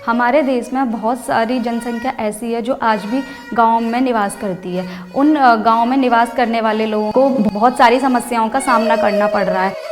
हमारे देश में बहुत सारी जनसंख्या ऐसी है जो आज भी गाँव में निवास करती है। उन गाँव में निवास करने वाले लोगों को बहुत सारी समस्याओं का सामना करना पड़ रहा है।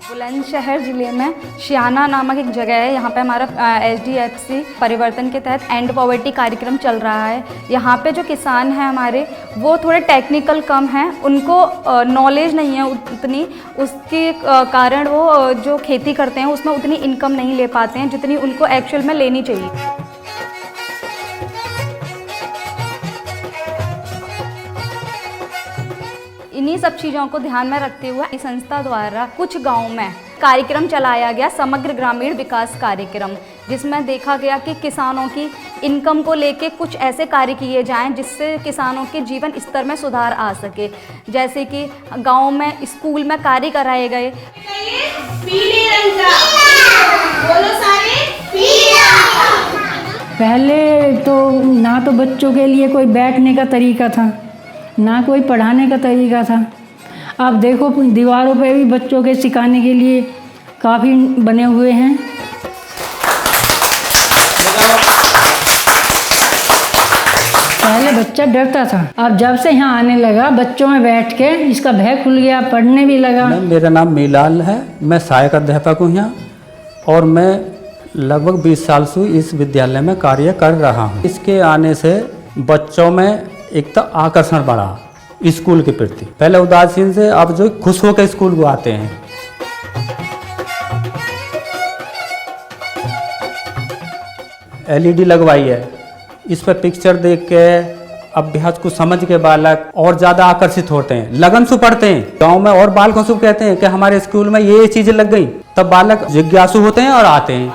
बुलंदशहर ज़िले में शियाना नामक एक जगह है। यहाँ पे हमारा HDFC परिवर्तन के तहत एंड पॉवर्टी कार्यक्रम चल रहा है। यहाँ पे जो किसान हैं हमारे, वो थोड़े टेक्निकल कम हैं, उनको नॉलेज नहीं है उतनी, उसके कारण वो जो खेती करते हैं उसमें उतनी इनकम नहीं ले पाते हैं जितनी उनको एक्चुअल में लेनी चाहिए। इन्हीं सब चीज़ों को ध्यान में रखते हुए इस संस्था द्वारा कुछ गाँव में कार्यक्रम चलाया गया, समग्र ग्रामीण विकास कार्यक्रम, जिसमें देखा गया कि किसानों की इनकम को लेके कुछ ऐसे कार्य किए जाएं जिससे किसानों के जीवन स्तर में सुधार आ सके। जैसे कि गाँव में स्कूल में कार्य कराए गए। पीले रंग का बोलो सारे, पीले रंग का। पहले तो ना तो बच्चों के लिए कोई बैठने का तरीका था, ना कोई पढ़ाने का तरीका था। अब देखो दीवारों पे भी बच्चों के सिखाने के लिए काफ़ी बने हुए हैं। पहले बच्चा डरता था, अब जब से यहाँ आने लगा बच्चों में बैठ के इसका भय खुल गया, पढ़ने भी लगा। मेरा नाम मीलाल है, मैं सहायक अध्यापक हूँ यहाँ, और मैं लगभग 20 साल से इस विद्यालय में कार्य कर रहा हूँ। इसके आने से बच्चों में एक तो आकर्षण बढ़ा स्कूल के प्रति। पहले उदासीन से अब जो खुश होकर स्कूल को आते हैं। LED लगवाई है, इस पर पिक्चर देख के अभ्यास को समझ के बालक और ज़्यादा आकर्षित होते हैं, लगन से पढ़ते हैं। गांव में और बालकों से कहते हैं कि हमारे स्कूल में ये चीज़ें लग गई, तब बालक जिज्ञासु होते हैं और आते हैं।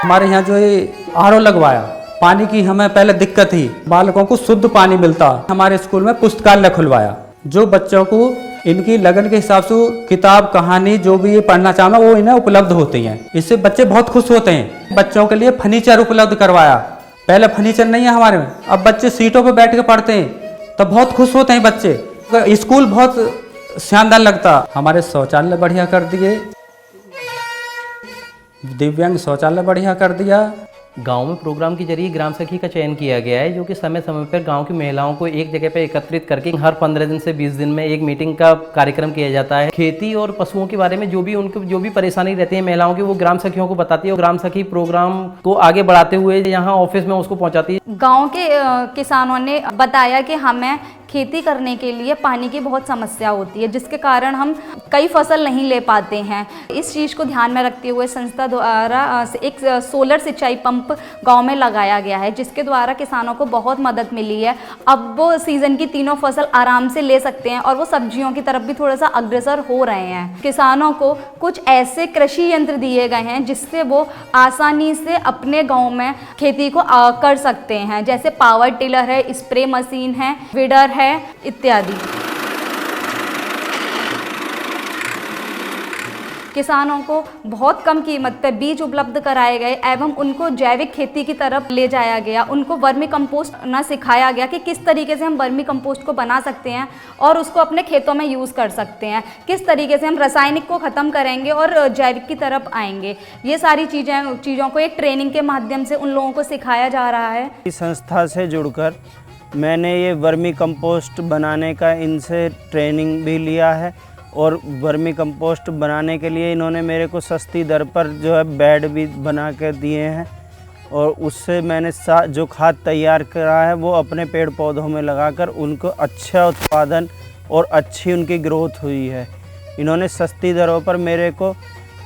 हमारे यहाँ जो ये RO लगवाया, पानी की हमें पहले दिक्कत थी, बालकों को शुद्ध पानी मिलता। हमारे स्कूल में पुस्तकालय खुलवाया, जो बच्चों को इनकी लगन के हिसाब से किताब कहानी जो भी ये पढ़ना चाहना वो इन्हें उपलब्ध होती हैं। इससे बच्चे बहुत खुश होते हैं। बच्चों के लिए फर्नीचर उपलब्ध करवाया, पहले फर्नीचर नहीं है हमारे में, अब बच्चे सीटों पर बैठ के पढ़ते हैं, तब बहुत खुश होते हैं बच्चे। स्कूल बहुत शानदार लगता। हमारे शौचालय बढ़िया कर दिए, दिव्यांग शौचालय बढ़िया कर दिया। गांव में प्रोग्राम के जरिए ग्राम सखी का चयन किया गया है, जो कि समय समय पर गांव की महिलाओं को एक जगह पर एकत्रित करके हर 15 दिन से 20 दिन में एक मीटिंग का कार्यक्रम किया जाता है। खेती और पशुओं के बारे में जो भी परेशानी रहती है महिलाओं की, वो ग्राम सखियों को बताती है और ग्राम सखी प्रोग्राम को आगे बढ़ाते हुए यहाँ ऑफिस में उसको पहुँचाती है। गाँव के किसानों ने बताया कि हमें खेती करने के लिए पानी की बहुत समस्या होती है, जिसके कारण हम कई फसल नहीं ले पाते हैं। इस चीज़ को ध्यान में रखते हुए संस्था द्वारा एक सोलर सिंचाई पंप गांव में लगाया गया है, जिसके द्वारा किसानों को बहुत मदद मिली है। अब वो सीज़न की तीनों फसल आराम से ले सकते हैं और वो सब्जियों की तरफ भी थोड़ा सा अग्रसर हो रहे हैं। किसानों को कुछ ऐसे कृषि यंत्र दिए गए हैं जिससे वो आसानी से अपने गाँव में खेती को कर सकते हैं, जैसे पावर टिलर है, स्प्रे मशीन है, वीडर है इत्यादि। किसानों को बहुत कम कीमत पर बीज उपलब्ध कराए गए एवं उनको जैविक खेती की तरफ ले जाया गया। उनको वर्मी कंपोस्ट न सिखाया गया कि किस तरीके से हम वर्मी कंपोस्ट को बना सकते हैं और उसको अपने खेतों में यूज़ कर सकते हैं, किस तरीके से हम रासायनिक को ख़त्म करेंगे और जैविक की तरफ आएंगे। ये सारी चीज़ों को एक ट्रेनिंग के माध्यम से उन लोगों को सिखाया जा रहा है। इस संस्था से जुड़कर मैंने ये वर्मी कंपोस्ट बनाने का इनसे ट्रेनिंग भी लिया है, और वर्मी कंपोस्ट बनाने के लिए इन्होंने मेरे को सस्ती दर पर जो है बेड भी बना के दिए हैं, और उससे मैंने जो खाद तैयार करा है वो अपने पेड़ पौधों में लगाकर उनको अच्छा उत्पादन और अच्छी उनकी ग्रोथ हुई है। इन्होंने सस्ती दरों पर मेरे को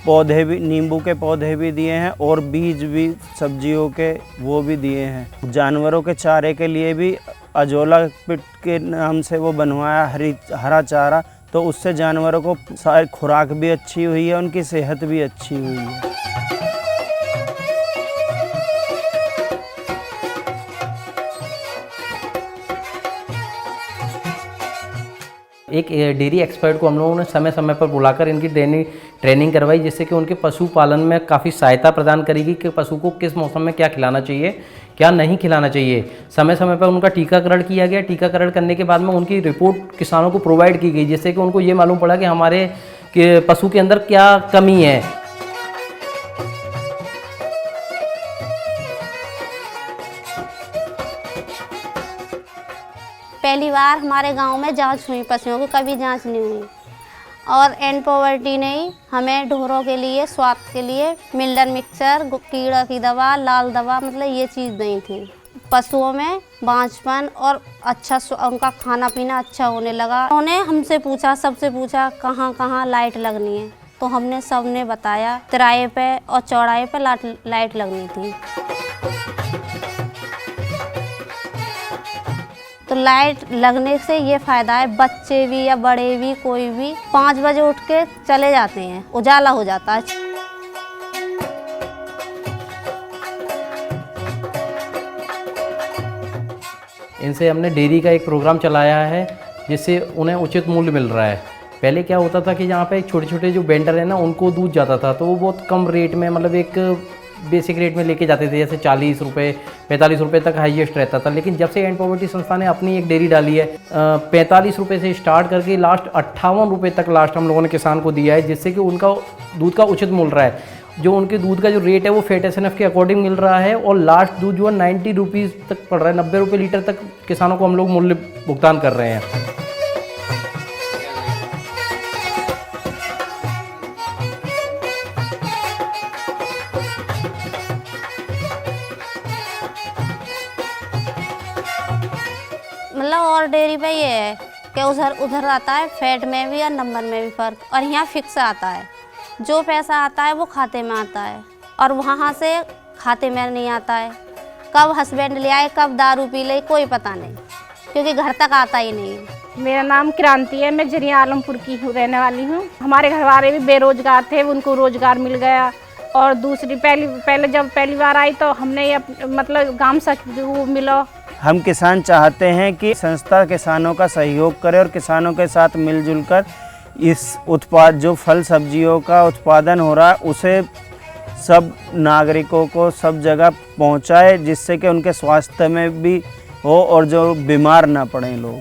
पौधे भी, नींबू के पौधे भी दिए हैं और बीज भी सब्जियों के वो भी दिए हैं। जानवरों के चारे के लिए भी अजोला पिट के नाम से वो बनवाया, हरा चारा, तो उससे जानवरों को सारी खुराक भी अच्छी हुई है, उनकी सेहत भी अच्छी हुई है। एक डेयरी एक्सपर्ट को हम लोगों ने समय समय पर बुलाकर इनकी ट्रेनिंग करवाई, जिससे कि उनके पशुपालन में काफ़ी सहायता प्रदान करेगी कि पशु को किस मौसम में क्या खिलाना चाहिए, क्या नहीं खिलाना चाहिए। समय समय पर उनका टीकाकरण किया गया। टीकाकरण करने के बाद में उनकी रिपोर्ट किसानों को प्रोवाइड की गई, जिससे कि उनको ये मालूम पड़ा कि हमारे पशु के अंदर क्या कमी है। पहली बार हमारे गांव में जांच हुई, पशुओं की कभी जांच नहीं हुई। और एंड पॉवर्टी ने हमें ढोरों के लिए स्वास्थ्य के लिए मिल्डर मिक्सर, कीड़ा की दवा, लाल दवा, मतलब ये चीज़ नहीं थी। पशुओं में बांझपन और अच्छा उनका खाना पीना अच्छा होने लगा। उन्होंने हमसे पूछा, सबसे पूछा कहाँ कहाँ लाइट लगनी है, तो हमने सबने बताया तिराहे पे और चौड़ाहे पे लाइट लगनी थी। तो लाइट लगने से ये फ़ायदा है, बच्चे भी या बड़े भी कोई भी 5 बजे उठ के चले जाते हैं, उजाला हो जाता है। इनसे हमने डेयरी का एक प्रोग्राम चलाया है, जिससे उन्हें उचित मूल्य मिल रहा है। पहले क्या होता था कि यहाँ पे छोटे छोटे जो वेंडर है ना, उनको दूध जाता था तो वो बहुत कम रेट में, मतलब एक बेसिक रेट में लेके जाते थे, जैसे 40 रुपये 45 रुपये तक हाईएस्ट रहता था। लेकिन जब से एंड पॉवर्टी संस्था ने अपनी एक डेयरी डाली है, 45 रुपये से स्टार्ट करके लास्ट 58 रुपये तक लास्ट हम लोगों ने किसान को दिया है, जिससे कि उनका दूध का उचित मूल्य रहा है। जो उनके दूध का जो रेट है वो फैट एसएनएफ के अकॉर्डिंग मिल रहा है, और लास्ट दूध जो है 90 रुपीज़ तक पड़ रहा है, 90 रुपये लीटर तक किसानों को हम लोग मूल्य भुगतान कर रहे हैं। मतलब और डेयरी पे ये है कि उधर आता है फैट में भी और नंबर में भी फ़र्क, और यहाँ फिक्स आता है। जो पैसा आता है वो खाते में आता है, और वहाँ से खाते में नहीं आता है। कब हस्बैंड ले आए, कब दारू पी ले, कोई पता नहीं, क्योंकि घर तक आता ही नहीं है। मेरा नाम क्रांति है, मैं जरिया आलमपुर की रहने वाली हूँ। हमारे घर वाले भी बेरोजगार थे, उनको रोजगार मिल गया। और दूसरी जब पहली बार आई तो हमने ये मतलब गांव से मिला। हम किसान चाहते हैं कि संस्था किसानों का सहयोग करे और किसानों के साथ मिलजुल कर इस उत्पाद जो फल सब्जियों का उत्पादन हो रहा है उसे सब नागरिकों को सब जगह पहुंचाए, जिससे कि उनके स्वास्थ्य में भी हो और जो बीमार ना पड़े लोग।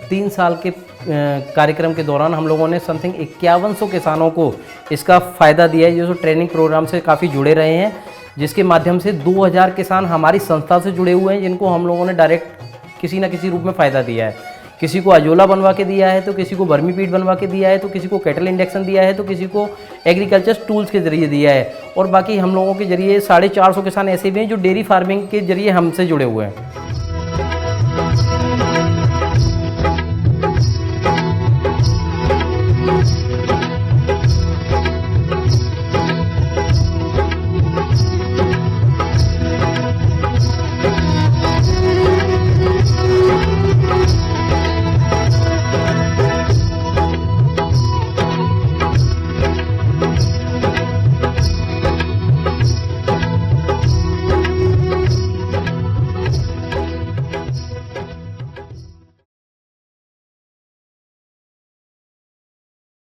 3 साल के कार्यक्रम के दौरान हम लोगों ने समथिंग 5100 किसानों को इसका फ़ायदा दिया है, जो ट्रेनिंग प्रोग्राम से काफ़ी जुड़े रहे हैं, जिसके माध्यम से 2000 किसान हमारी संस्था से जुड़े हुए हैं, जिनको हम लोगों ने डायरेक्ट किसी न किसी रूप में फ़ायदा दिया है। किसी को अजोला बनवा के दिया है, तो किसी को वर्मी पीट बनवा के दिया है, तो किसी को कैटल इंजेक्शन दिया है, तो किसी को एग्रीकल्चर टूल्स के ज़रिए दिया है। और बाकी हम लोगों के ज़रिए 450 किसान ऐसे भी हैं जो डेयरी फार्मिंग के ज़रिए हमसे जुड़े हुए हैं।